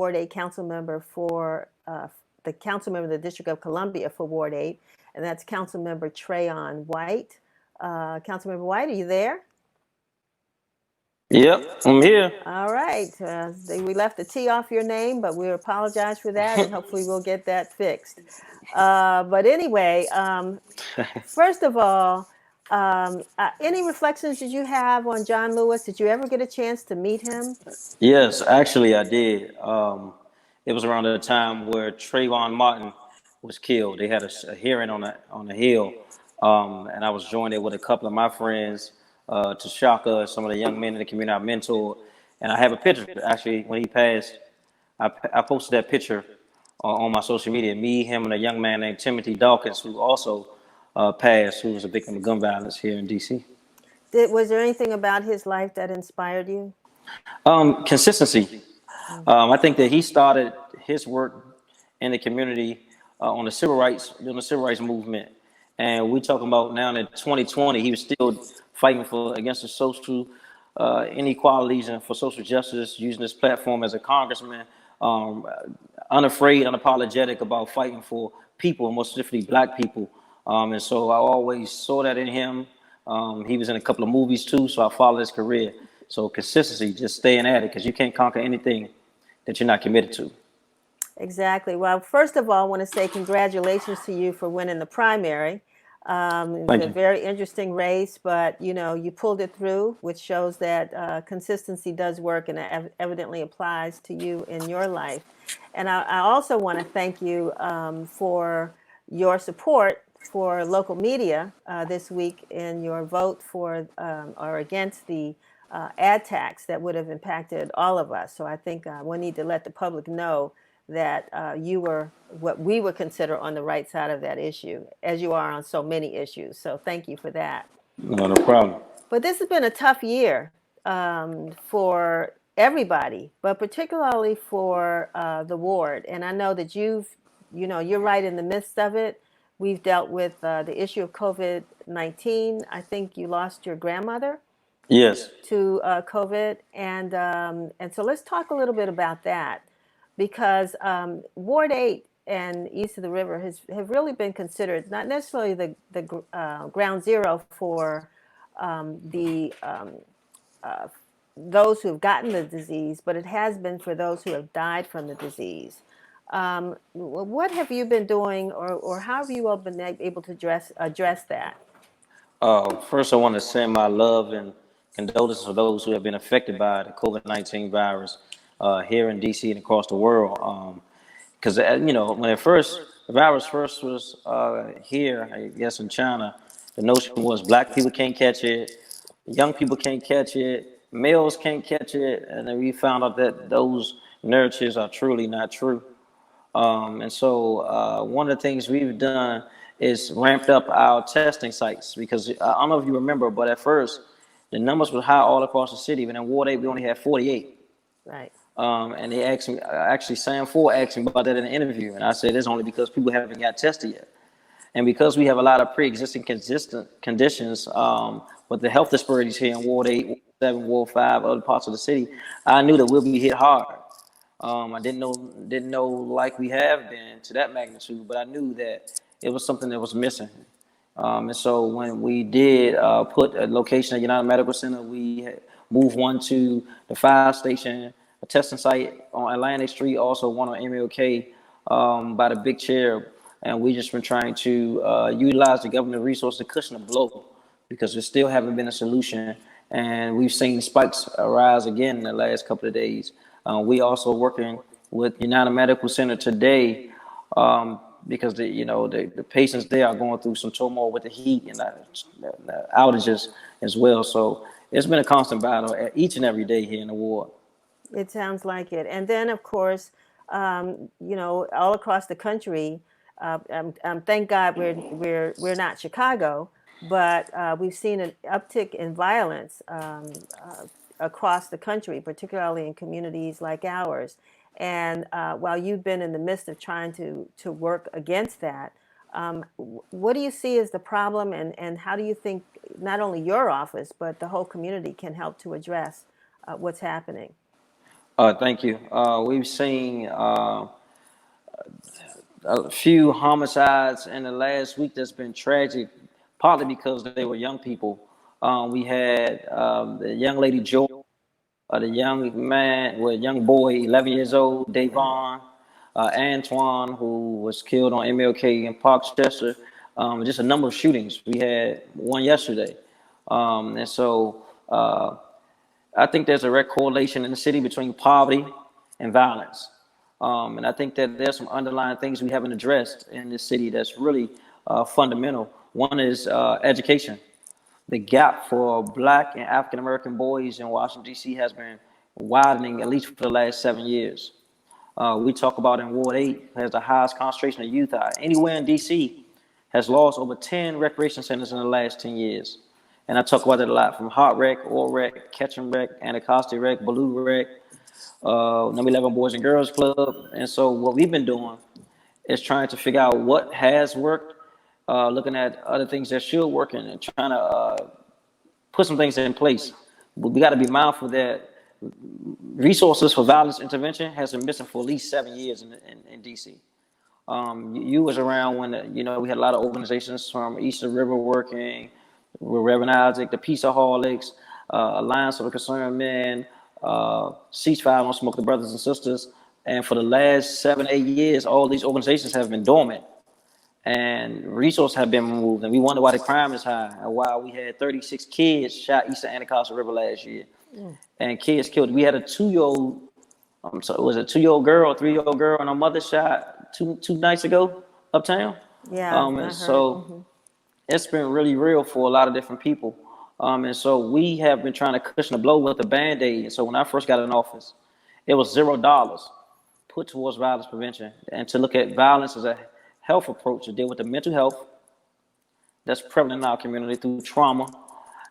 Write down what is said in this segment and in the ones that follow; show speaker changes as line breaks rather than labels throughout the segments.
Ward 8 council member for the council member of the District of Columbia for Ward 8, and that's Council Member Trayon White. Council Member White, are you there?
Yep, I'm here.
All right. We left the T off your name, but we apologize for that, and hopefully we'll get that fixed. But anyway, first of all, any reflections did you have on John Lewis? Did you ever get a chance to meet him?
Yes, actually, I did. It was around the time where Trayvon Martin was killed. They had a hearing on the Hill, and I was joined there with a couple of my friends to shock us, some of the young men in the community I mentored. And I have a picture, actually, when he passed. I posted that picture on my social media. Me, him, and a young man named Timothy Dawkins, who also passed, who was a victim of gun violence here in D.C.
Was there anything about his life that inspired you?
Consistency. I think that he started his work in the community on the civil rights, during the civil rights movement. And we talking about now in 2020, he was still fighting for against the social inequalities and for social justice, using his platform as a congressman, unafraid, unapologetic about fighting for people, and most specifically Black people. And so I always saw that in him. He was in a couple of movies too, so I followed his career. So consistency, just staying at it, because you can't conquer anything that you're not committed to.
Exactly. Well, first of all, I want to say congratulations to you for winning the primary. It's
Thank
a
you.
very interesting race, but you pulled it through, which shows that consistency does work, and it evidently applies to you in your life. And I also want to thank you for your support for local media this week in your vote for or against the ad tax that would have impacted all of us. So I think we need to let the public know that you were what we would consider on the right side of that issue, as you are on so many issues. So thank you for that.
No, no problem.
But this has been a tough year for everybody, but particularly for the ward. And I know that you're right in the midst of it. We've dealt with the issue of COVID-19. I think you lost your grandmother
Yes.
to COVID, and so let's talk a little bit about that, because Ward 8 and east of the river have really been considered not necessarily the ground zero for those who have gotten the disease, but it has been for those who have died from the disease. What have you been doing, or how have you all been able to address that?
First, I want to send my love and condolences to those who have been affected by the COVID-19 virus here in D.C. and across the world. Because when the virus first was here, I guess in China, the notion was Black people can't catch it, young people can't catch it, males can't catch it, and then we found out that those narratives are truly not true. And so one of the things we've done is ramped up our testing sites, because I don't know if you remember, but at first the numbers were high all across the city. But in Ward 8, we only had 48.
Right.
And they asked me, actually, Sam Ford asked me about that in an interview. And I said, it's only because people haven't got tested yet. And because we have a lot of pre-existing conditions with the health disparities here in Ward 8, Ward 7, Ward 5, other parts of the city, I knew that we'll be hit hard. I didn't know like we have been to that magnitude, but I knew that it was something that was missing. And so when we did put a location at United Medical Center, we moved one to the fire station, a testing site on Atlantic Street, also one on MLK by the big chair. And we just been trying to utilize the government resource to cushion the blow, because there still haven't been a solution. And we've seen spikes arise again in the last couple of days. We also working with United Medical Center today because the patients there are going through some turmoil with the heat and the outages as well. So it's been a constant battle each and every day here in the ward.
It sounds like it. And then, of course, all across the country, thank God we're not Chicago, but we've seen an uptick in violence across the country, particularly in communities like ours. And while you've been in the midst of trying to work against that, what do you see as the problem, and how do you think not only your office but the whole community can help to address what's happening?
Thank you. We've seen a few homicides in the last week that's been tragic, partly because they were young people. We had the young lady Joy, the young man, well, young boy, 11 years old, Davon, Antoine, who was killed on MLK in Parkchester. Just a number of shootings. We had one yesterday. And so I think there's a direct correlation in the city between poverty and violence. And I think that there's some underlying things we haven't addressed in this city that's really fundamental. One is education. The gap for Black and African American boys in Washington, D.C. has been widening at least for the last 7 years. We talk about in Ward 8 has the highest concentration of youth. Anywhere in D.C. has lost over 10 recreation centers in the last 10 years. And I talk about it a lot, from Hot Rec, Oil Rec, Ketchum Rec, Anacostia Rec, Baloo Rec, number 11 Boys and Girls Club. And so what we've been doing is trying to figure out what has worked, looking at other things that should work, and trying to put some things in place. But we got to be mindful that resources for violence intervention has been missing for at least 7 years in D.C. You was around when we had a lot of organizations from Eastern River working with Reverend Isaac, the Peaceaholics, Alliance of the Concerned Men, Ceasefire Don't Smoke, the Brothers and Sisters. And for the last 7, 8 years, all these organizations have been dormant, and resources have been removed. And we wonder why the crime is high, and why we had 36 kids shot east of Anacostia River last year, and kids killed. We had a 2-year-old. So it was a 2-year-old girl, a 3-year-old girl, and her mother shot two nights ago uptown.
Yeah,
And so it's been really real for a lot of different people. And so we have been trying to cushion the blow with a Band-Aid. And so when I first got in office, it was $0 put towards violence prevention, and to look at violence as a health approach to deal with the mental health that's prevalent in our community through trauma,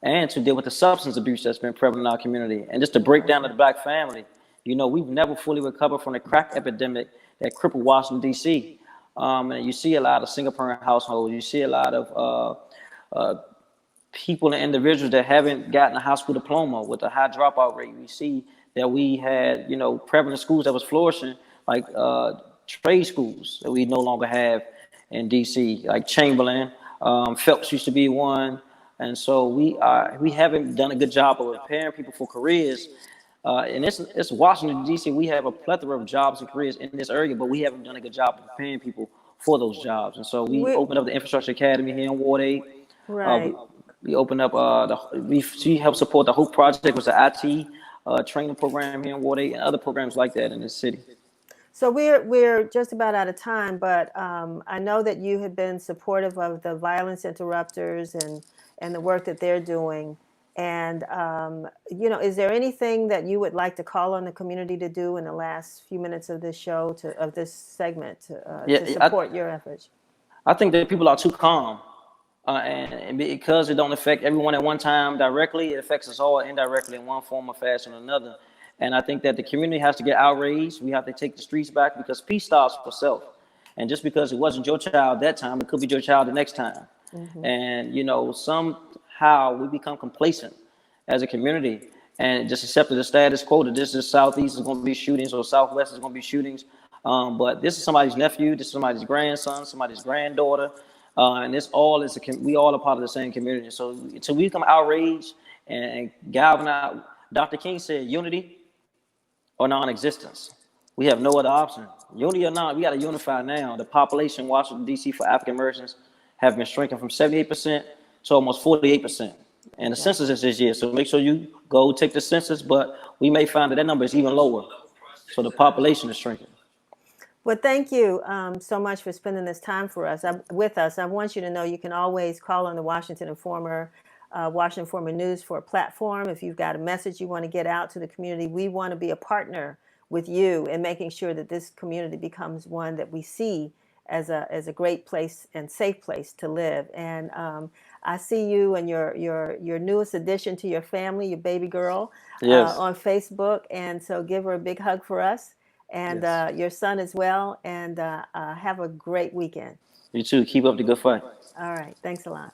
and to deal with the substance abuse that's been prevalent in our community. And just to break down the Black family, we've never fully recovered from the crack epidemic that crippled Washington, D.C. And you see a lot of single-parent households. You see a lot of people and individuals that haven't gotten a high school diploma with a high dropout rate. We see that we had, prevalent schools that was flourishing, like trade schools that we no longer have in D.C., like Chamberlain. Phelps used to be one. And so we haven't done a good job of preparing people for careers. And it's Washington, D.C. We have a plethora of jobs and careers in this area, but we haven't done a good job of preparing people for those jobs. And so we opened up the Infrastructure Academy here in Ward 8.
right.
We opened up she helped support the Hope Project, which was an IT training program here in Ward 8, and other programs like that in the city.
So we're just about out of time, but I know that you have been supportive of the violence interrupters and the work that they're doing. And is there anything that you would like to call on the community to do in the last few minutes of this show, of this segment, to support your efforts?
I think that people are too calm, and because it don't affect everyone at one time directly, it affects us all indirectly in one form or fashion or another. And I think that the community has to get outraged. We have to take the streets back, because peace starts for self. And just because it wasn't your child that time, it could be your child the next time. And somehow we become complacent as a community and just accepted the status quo that this is Southeast is going to be shootings, or Southwest is going to be shootings. But this is somebody's nephew, this is somebody's grandson, somebody's granddaughter, and this all is we all are part of the same community. So until we become outraged and galvanize, Dr. King said, unity or non-existence. We have no other option. Unity or not, we got to unify now. The population in Washington, D.C. for African Americans have been shrinking from 78% to almost 48%. And the census is this year, so make sure you go take the census, but we may find that number is even lower. So the population is shrinking.
Well, thank you so much for spending this time with us. I want you to know you can always call on the Washington Informer News for a platform. If you've got a message you want to get out to the community, we want to be a partner with you in making sure that this community becomes one that we see as a great place and safe place to live. And I see you and your newest addition to your family, your baby girl, on Facebook. And so give her a big hug for us, and your son as well. And have a great weekend.
You too. Keep up the good fight.
All right. Thanks a lot.